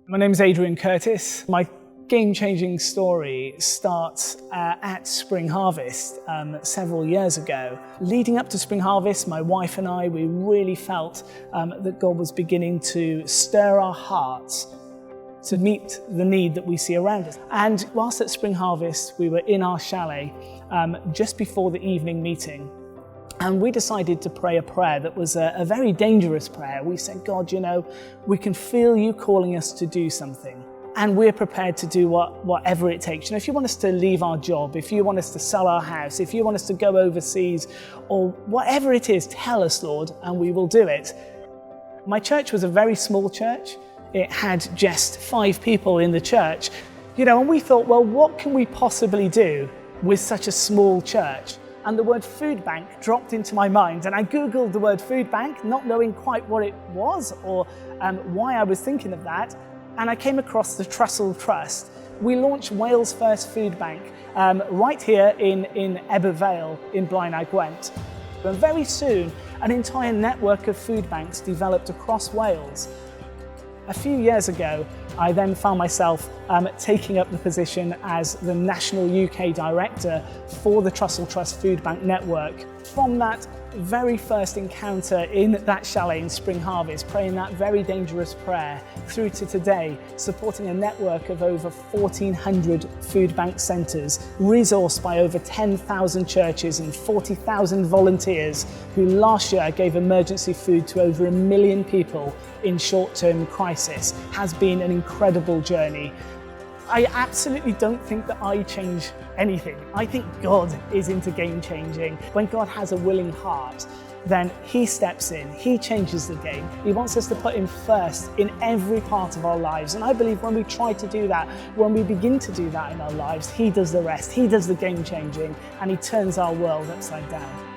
My name is Adrian Curtis. My game-changing story starts at Spring Harvest several years ago. Leading up to Spring Harvest, my wife and I, we really felt that God was beginning to stir our hearts to meet the need that we see around us. And whilst at Spring Harvest, we were in our chalet just before the evening meeting. And we decided to pray a prayer that was a very dangerous prayer. We said, God, you know, we can feel you calling us to do something. And we're prepared to do whatever it takes. You know, if you want us to leave our job, if you want us to sell our house, if you want us to go overseas, or whatever it is, tell us, Lord, and we will do it. My church was a very small church. It had just 5 people in the church. You know, and we thought, well, what can we possibly do with such a small church? And the word food bank dropped into my mind, and I Googled the word food bank, not knowing quite what it was or why I was thinking of that, and I came across the Trussell Trust. We launched Wales' first food bank right here in Ebbw Vale in Blaenau Gwent. And very soon, an entire network of food banks developed across Wales. A few years ago, I then found myself taking up the position as the National UK Director for the Trussell Trust Food Bank Network. From that very first encounter in that chalet in Spring Harvest, praying that very dangerous prayer, through to today, supporting a network of over 1,400 food bank centres, resourced by over 10,000 churches and 40,000 volunteers who last year gave emergency food to over 1 million people in short-term crisis, has been an incredible journey. I absolutely don't think that I change anything. I think God is into game changing. When God has a willing heart, then He steps in, He changes the game. He wants us to put Him first in every part of our lives. And I believe when we try to do that, when we begin to do that in our lives, He does the rest. He does the game changing, and He turns our world upside down.